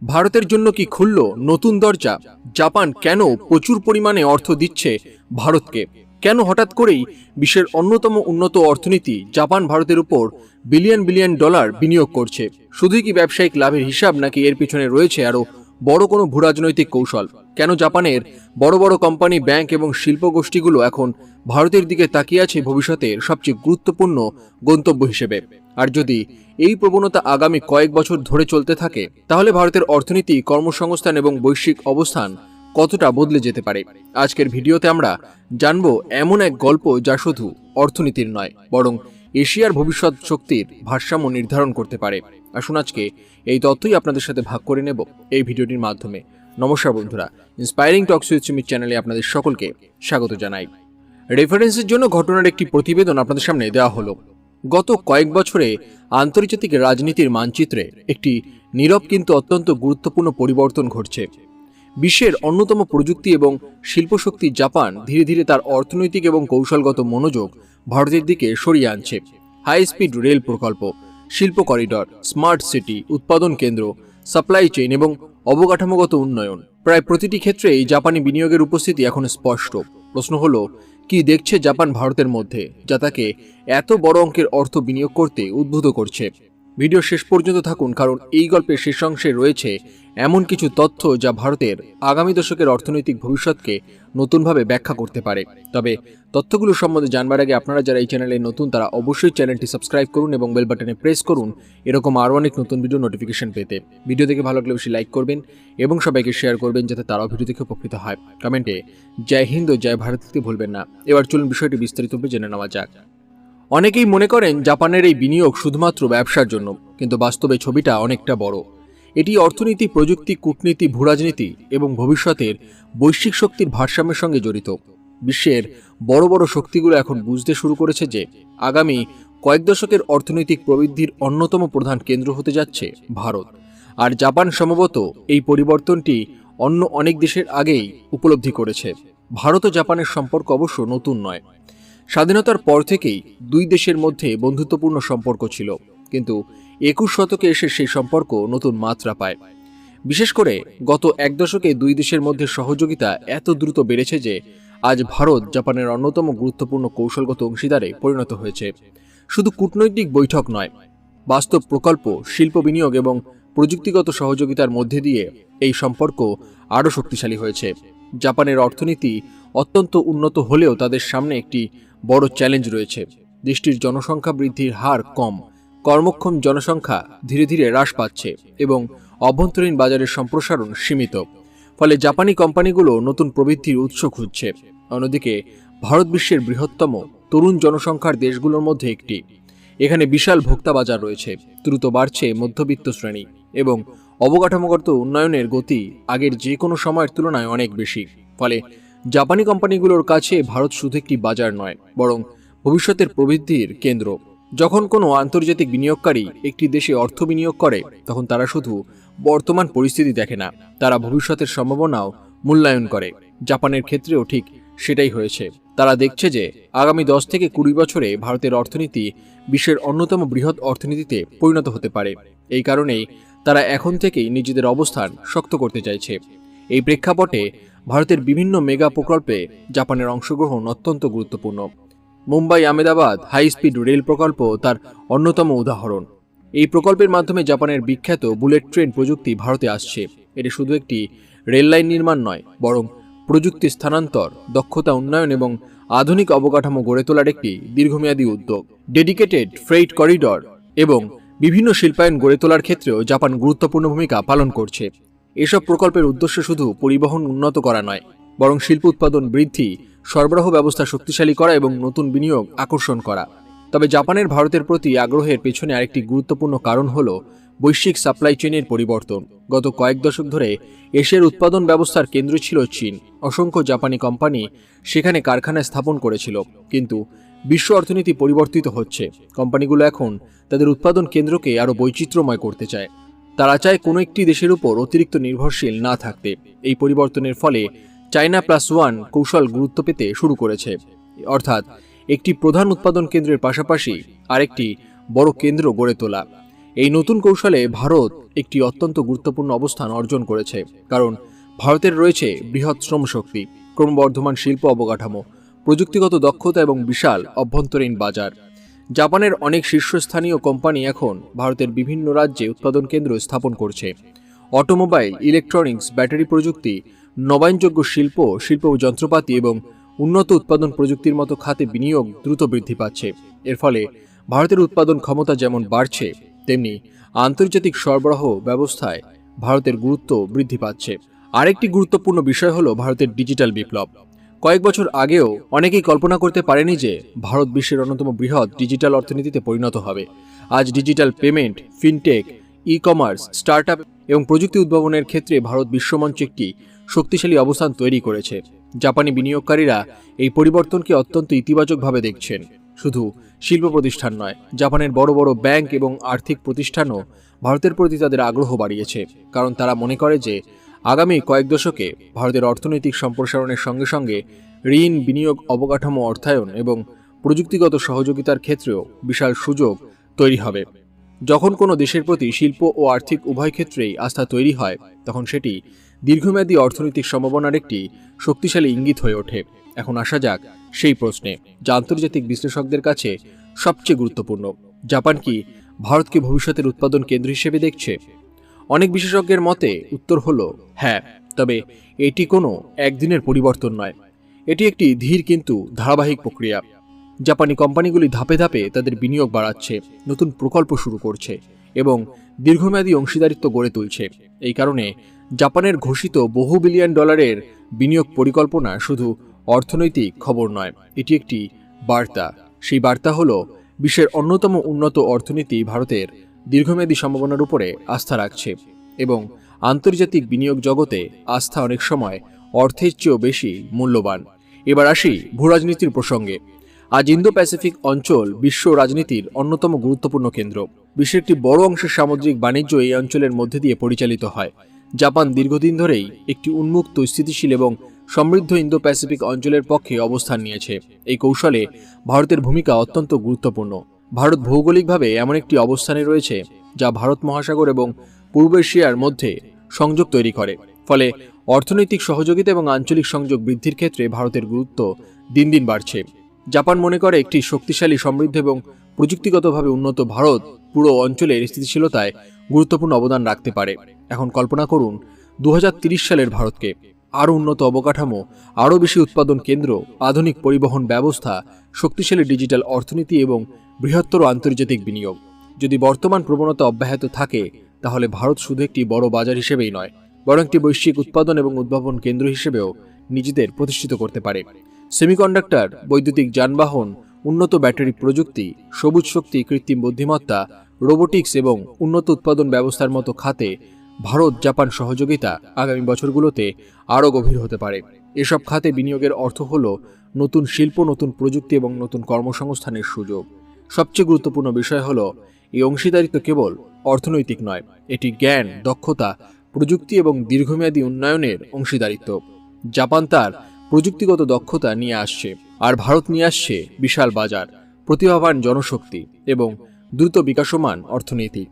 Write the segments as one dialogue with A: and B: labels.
A: ভারতের জন্য কি খুলল নতুন দরজা? জাপান কেন প্রচুর পরিমাণে অর্থ দিচ্ছে ভারতকে? কেন হঠাৎ করেই বিশ্বের অন্যতম উন্নত অর্থনীতি জাপান ভারতের উপর বিলিয়ন বিলিয়ন ডলার বিনিয়োগ করছে? শুধুই কি ব্যবসায়িক লাভের হিসাব, নাকি এর পিছনে রয়েছে আরও বড় কোনো ভূরাজনৈতিক কৌশল? কেন জাপানের বড় বড় কোম্পানি, ব্যাংক এবং শিল্প গোষ্ঠীগুলো এখন ভারতের দিকে তাকিয়ে আছে ভবিষ্যতের সবচেয়ে গুরুত্বপূর্ণ গন্তব্য হিসেবে? আর যদি এই প্রবণতা আগামী কয়েক বছর ধরে চলতে থাকে, তাহলে ভারতের অর্থনীতি, কর্মসংস্থান এবং বৈশ্বিক অবস্থান কতটা বদলে যেতে পারে? আজকের ভিডিওতে আমরা জানব এমন এক গল্প যা শুধু অর্থনীতির নয়, বরং এশিয়ার ভবিষ্যৎ শক্তির ভারসাম্য নির্ধারণ করতে পারে। আসুন আজকে এই তথ্যই আপনাদের সাথে ভাগ করে নেব এই ভিডিওটির মাধ্যমে। নমস্কার বন্ধুরা, ইন্সপায়ারিং টকস উইথ সুমিত চ্যানেলে আপনাদের সকলকে স্বাগত জানাই। রেফারেন্সের জন্য ঘটনার একটি প্রতিবেদন আপনাদের সামনে দেওয়া হলো। গত কয়েক বছরে আন্তর্জাতিক রাজনীতির মানচিত্রে একটি নীরব কিন্তু অত্যন্ত গুরুত্বপূর্ণ পরিবর্তন ঘটছে। বিশ্বের অন্যতম প্রযুক্তি এবং শিল্পশক্তি জাপান ধীরে ধীরে তার অর্থনৈতিক এবং কৌশলগত মনোযোগ ভারতের দিকে সরিয়ে আনছে। হাই স্পিড রেল প্রকল্প, শিল্প করিডর, স্মার্ট সিটি, উৎপাদন কেন্দ্র, সাপ্লাই চেইন এবং অবকাঠামোগত উন্নয়ন, প্রায় প্রতিটি ক্ষেত্রেই জাপানি বিনিয়োগের উপস্থিতি এখন স্পষ্ট। প্রশ্ন হলো, কি দেখছে জাপান ভারতের মধ্যে, যা তাকে এত বড় অঙ্কের অর্থ বিনিয়োগ করতে উদ্বুদ্ধ করছে? ভিডিও শেষ পর্যন্ত থাকুন, কারণ এই গল্পের শেষ অংশে রয়েছে এমন কিছু তথ্য যা ভারতের আগামী দশকের অর্থনৈতিক ভবিষ্যৎকে নতুনভাবে ব্যাখ্যা করতে পারে। তবে তথ্যগুলো সম্বন্ধে জানবার আগে আপনারা যারা এই চ্যানেলে নতুন, তারা অবশ্যই চ্যানেলটি সাবস্ক্রাইব করুন এবং বেল বাটনে প্রেস করুন এরকম আরও অনেক নতুন ভিডিও নোটিফিকেশন পেতে। ভিডিও দেখে ভালো লাগলে অবশ্যই লাইক করবেন এবং সবাইকে শেয়ার করবেন, যাতে তারাও ভিডিও দেখে উপকৃত হয়। কমেন্টে জয় হিন্দ ও জয় ভারত লিখতে ভুলবেন না। এবার চলুন বিষয়টি বিস্তারিতভাবে জেনে নেওয়া যাক। অনেকেই মনে করেন জাপানের এই বিনিয়োগ শুধুমাত্র ব্যবসার জন্য, কিন্তু বাস্তবে ছবিটা অনেকটা বড়। এটি অর্থনীতি, প্রযুক্তি, কূটনীতি, ভূরাজনীতি এবং ভবিষ্যতের বৈশ্বিক শক্তির ভারসাম্যের সঙ্গে জড়িত। বিশ্বের বড় বড় শক্তিগুলো এখন বুঝতে শুরু করেছে যে আগামী কয়েক দশকের অর্থনৈতিক প্রবৃদ্ধির অন্যতম প্রধান কেন্দ্র হতে যাচ্ছে ভারত। আর জাপান সম্ভবত এই পরিবর্তনটি অন্য অনেক দেশের আগেই উপলব্ধি করেছে। ভারত ও জাপানের সম্পর্ক অবশ্য নতুন নয়। স্বাধীনতার পর থেকেই দুই দেশের মধ্যে বন্ধুত্বপূর্ণ সম্পর্ক ছিল, কিন্তু 21 শতকে এসে সেই সম্পর্ক নতুন মাত্রা পায়। বিশেষ করে গত এক দশকে দুই দেশের মধ্যে সহযোগিতা এত দ্রুত বেড়েছে যে আজ ভারত জাপানের অন্যতম গুরুত্বপূর্ণ কৌশলগত অংশীদারে পরিণত হয়েছে। শুধু কূটনৈতিক বৈঠক নয়, বাস্তব প্রকল্প, শিল্প বিনিয়োগ এবং প্রযুক্তিগত সহযোগিতার মধ্যে দিয়ে এই সম্পর্ক আরও শক্তিশালী হয়েছে। জাপানের অর্থনীতি অত্যন্ত উন্নত হলেও তাদের সামনে একটি বড় চ্যালেঞ্জ রয়েছে। দেশটির জনসংখ্যা বৃদ্ধির হার কম, কর্মক্ষম জনসংখ্যা ধীরে ধীরে হ্রাস পাচ্ছে এবং অভ্যন্তরীণ বাজারের সম্প্রসারণ সীমিত। ফলে জাপানি কোম্পানিগুলো নতুন প্রবৃদ্ধির উৎস খুঁজছে। অন্যদিকে ভারত বিশ্বের বৃহত্তম তরুণ জনসংখ্যার দেশগুলোর মধ্যে একটি। এখানে বিশাল ভোক্তা বাজার রয়েছে, দ্রুত বাড়ছে মধ্যবিত্ত শ্রেণী এবং অবকাঠামোগত উন্নয়নের গতি আগের যে কোনো সময়ের তুলনায় অনেক বেশি। ফলে জাপানি কোম্পানিগুলোর কাছে ভারত শুধু একটি বাজার নয়, বরং ভবিষ্যতের প্রবৃদ্ধির কেন্দ্র। যখন কোনো আন্তর্জাতিক বিনিয়োগকারী একটি দেশে অর্থ বিনিয়োগ করে, তখন তারা শুধু বর্তমান পরিস্থিতি দেখে না, তারা ভবিষ্যতের সম্ভাবনাও মূল্যায়ন করে। জাপানের ক্ষেত্রেও ঠিক সেটাই হয়েছে। তারা দেখছে যে আগামী 10 থেকে 20 বছরে ভারতের অর্থনীতি বিশ্বের অন্যতম বৃহৎ অর্থনীতিতে পরিণত হতে পারে। এই কারণেই তারা এখন থেকেই নিজেদের অবস্থান শক্ত করতে চাইছে। এই প্রেক্ষাপটে ভারতের বিভিন্ন মেগা প্রকল্পে জাপানের অংশগ্রহণ অত্যন্ত গুরুত্বপূর্ণ। Mumbai Ahmedabad high speed rail প্রকল্প তার অন্যতম উদাহরণ। এই প্রকল্পের মাধ্যমে জাপানের বিখ্যাত বুলেট ট্রেন প্রযুক্তি ভারতে আসছে। এটি শুধু একটি রেল লাইন নির্মাণ নয়, বরং প্রযুক্তি স্থানান্তর, দক্ষতা উন্নয়ন এবং আধুনিক অবকাঠামো গড়ে তোলার একটি দীর্ঘমেয়াদী উদ্যোগ। ডেডিকেটেড ফ্রেইট করিডর এবং বিভিন্ন শিল্পায়ন গড়ে তোলার ক্ষেত্রেও জাপান গুরুত্বপূর্ণ ভূমিকা পালন করছে। এসব প্রকল্পের উদ্দেশ্য শুধু পরিবহন উন্নত করা নয়, বরং শিল্প উৎপাদন বৃদ্ধি, সরবরাহ ব্যবস্থা শক্তিশালী করা এবং নতুন বিনিয়োগ আকর্ষণ করা। তবে জাপানের ভারতের প্রতি আগ্রহের পেছনে আরেকটি গুরুত্বপূর্ণ কারণ হল বৈশ্বিক সাপ্লাই চেইনের পরিবর্তন। গত কয়েক দশক ধরে এশিয়ার উৎপাদন ব্যবস্থার কেন্দ্র ছিল চীন। অসংখ্য জাপানি কোম্পানি সেখানে কারখানা স্থাপন করেছিল, কিন্তু বিশ্ব অর্থনীতি পরিবর্তিত হচ্ছে। কোম্পানিগুলো এখন তাদের উৎপাদন কেন্দ্রকে আরও বৈচিত্র্যময় করতে চায়। তারা চায় কোনো একটি দেশের উপর অতিরিক্ত নির্ভরশীল না থাকতে। এই পরিবর্তনের ফলে চায়না প্লাস ওয়ান কৌশল গুরুত্ব পেতে শুরু করেছে, অর্থাৎ একটি প্রধান উৎপাদন কেন্দ্রের পাশাপাশি আরেকটি বড় কেন্দ্র গড়ে তোলা। এই নতুন কৌশলে ভারত একটি অত্যন্ত গুরুত্বপূর্ণ অবস্থান অর্জন করেছে, কারণ ভারতের রয়েছে বৃহৎ শ্রমশক্তি, ক্রমবর্ধমান শিল্প অবকাঠামো, প্রযুক্তিগত দক্ষতা এবং বিশাল অভ্যন্তরীণ বাজার। জাপানের অনেক শীর্ষস্থানীয় কোম্পানি এখন ভারতের বিভিন্ন রাজ্যে উৎপাদন কেন্দ্র স্থাপন করছে। অটোমোবাইল, ইলেকট্রনিক্স, ব্যাটারি প্রযুক্তি, নবায়নযোগ্য শিল্প, যন্ত্রপাতি এবং উন্নত উৎপাদন প্রযুক্তির মতো খাতে বিনিয়োগ দ্রুত বৃদ্ধি পাচ্ছে। এর ফলে ভারতের উৎপাদন ক্ষমতা যেমন বাড়ছে, তেমনি আন্তর্জাতিক সরবরাহ ব্যবস্থায় ভারতের গুরুত্ব বৃদ্ধি পাচ্ছে। আরেকটি গুরুত্বপূর্ণ বিষয় হলো ভারতের ডিজিটাল বিপ্লব। কয়েক বছর আগেও অনেকেই কল্পনা করতে পারেনি যে ভারত বিশ্বের অন্যতম বৃহৎ ডিজিটাল অর্থনীতিতে পরিণত হবে। আজ digital payment, fintech, e commerce, startup এবং প্রযুক্তি উদ্ভাবনের ক্ষেত্রে ভারত বিশ্বমঞ্চে একটি শক্তিশালী অবস্থান তৈরি করেছে। জাপানি বিনিয়োগকারীরা এই পরিবর্তনকে অত্যন্ত ইতিবাচকভাবে দেখছেন। শুধু শিল্প প্রতিষ্ঠান নয়, জাপানের বড় বড় ব্যাংক এবং আর্থিক প্রতিষ্ঠানও ভারতের প্রতি তাদের আগ্রহ বাড়িয়েছে, কারণ তারা মনে করে যে আগামী কয়েক দশকে ভারতের অর্থনৈতিক সম্প্রসারণের সঙ্গে সঙ্গে ঋণ, বিনিয়োগ, অবকাঠামো, অর্থায়ন এবং প্রযুক্তিগত সহযোগিতার ক্ষেত্রেও বিশাল সুযোগ তৈরি হবে। যখন কোনো দেশের প্রতি শিল্প ও আর্থিক উভয় ক্ষেত্রেই আস্থা তৈরি হয়, তখন সেটি দীর্ঘমেয়াদী অর্থনৈতিক সম্ভাবনার একটি শক্তিশালী ইঙ্গিত হয়ে ওঠে। এখন আসা যাক সেই প্রশ্নে, যা আন্তর্জাতিক বিশ্লেষকদের কাছে সবচেয়ে গুরুত্বপূর্ণ: জাপান কি ভারতকে ভবিষ্যতের উৎপাদন কেন্দ্র হিসেবে দেখছে? অনেক বিশেষজ্ঞের মতে উত্তর হলো হ্যাঁ, তবে এটি কোনো একদিনের পরিবর্তন নয়। এটি একটি ধীর কিন্তু ধারাবাহিক প্রক্রিয়া। জাপানি কোম্পানিগুলি ধাপে ধাপে তাদের বিনিয়োগ বাড়াচ্ছে, নতুন প্রকল্প শুরু করছে এবং দীর্ঘমেয়াদী অংশীদারিত্ব গড়ে তুলছে। এই কারণে জাপানের ঘোষিত বহু বিলিয়ন ডলারের বিনিয়োগ পরিকল্পনা শুধু অর্থনৈতিক খবর নয়, এটি একটি বার্তা। সেই বার্তা হলো বিশ্বের অন্যতম উন্নত অর্থনীতি ভারতের দীর্ঘমেয়াদী সম্ভাবনার উপরে আস্থা রাখছে এবং আন্তর্জাতিক বিনিয়োগ জগতে আস্থা অনেক সময় অর্থের চেয়েও বেশি মূল্যবান। এবার আসি ভূরাজনীতির প্রসঙ্গে। আজ ইন্দো প্যাসিফিক অঞ্চল বিশ্ব রাজনীতির অন্যতম গুরুত্বপূর্ণ কেন্দ্র। বিশ্বের একটি বড় অংশের সামুদ্রিক বাণিজ্য এই অঞ্চলের মধ্যে দিয়ে পরিচালিত হয়। জাপান দীর্ঘদিন ধরেই একটি উন্মুক্ত, স্থিতিশীল এবং সমৃদ্ধ ইন্দো প্যাসিফিক অঞ্চলের পক্ষে অবস্থান নিয়েছে। এই কৌশলে ভারতের ভূমিকা অত্যন্ত গুরুত্বপূর্ণ। ভারত ভৌগোলিকভাবে এমন একটি অবস্থানে রয়েছে যা ভারত মহাসাগর এবং পূর্ব এশিয়ার মধ্যে সংযোগ তৈরি করে। ফলে অর্থনৈতিক সহযোগিতা এবং আঞ্চলিক সংযোগ বৃদ্ধির ক্ষেত্রে ভারতের গুরুত্ব দিন দিন বাড়ছে। জাপান মনে করে একটি শক্তিশালী, সমৃদ্ধ এবং প্রযুক্তিগতভাবে উন্নত ভারত পুরো অঞ্চলের স্থিতিশীলতায় গুরুত্বপূর্ণ অবদান রাখতে পারে। এখন কল্পনা করুন 2030 সালের ভারতকে। আরও উন্নত অবকাঠামো, আরও বেশি উৎপাদন কেন্দ্র, আধুনিক পরিবহন ব্যবস্থা, শক্তিশালী ডিজিটাল অর্থনীতি এবং বৃহত্তর আন্তর্জাতিক বিনিয়োগ। যদি বর্তমান প্রবণতা অব্যাহত থাকে, তাহলে ভারত শুধু একটি বড় বাজার হিসেবেই নয়, বরং একটি বৈশ্বিক উৎপাদন এবং উদ্ভাবন কেন্দ্র হিসেবেও নিজেদের প্রতিষ্ঠিত করতে পারে। সেমিকন্ডাক্টর, বৈদ্যুতিক যানবাহন, উন্নত ব্যাটারি প্রযুক্তি, সবুজ শক্তি, কৃত্রিম বুদ্ধিমত্তা, রোবোটিক্স এবং উন্নত উৎপাদন ব্যবস্থার মতো খাতে ভারত জাপান সহযোগিতা আগামী বছরগুলোতে আরও গভীর হতে পারে। এসব খাতে বিনিয়োগের অর্থ হল নতুন শিল্প, নতুন প্রযুক্তি এবং নতুন কর্মসংস্থানের সুযোগ। সবচেয়ে গুরুত্বপূর্ণ বিষয় হল এই অংশীদারিত্ব কেবল অর্থনৈতিক নয়, এটি জ্ঞান, দক্ষতা, প্রযুক্তি এবং দীর্ঘমেয়াদী উন্নয়নের অংশীদারিত্ব। জাপান তার প্রযুক্তিগত দক্ষতা নিয়ে আসছে, আর ভারত নিয়ে আসছে বিশাল বাজার, প্রতিভাবান জনশক্তি এবং দ্রুত বিকাশমান অর্থনীতি।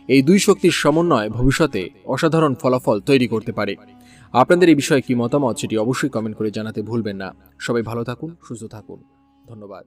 A: এই দুই শক্তির সমন্বয় ভবিষ্যতে অসাধারণ ফলাফল তৈরি করতে পারে। আপনাদের এই বিষয়ে কি মতামত, সেটি অবশ্যই কমেন্ট করে জানাতে ভুলবেন না। সবাই ভালো থাকুন, সুস্থ থাকুন। ধন্যবাদ।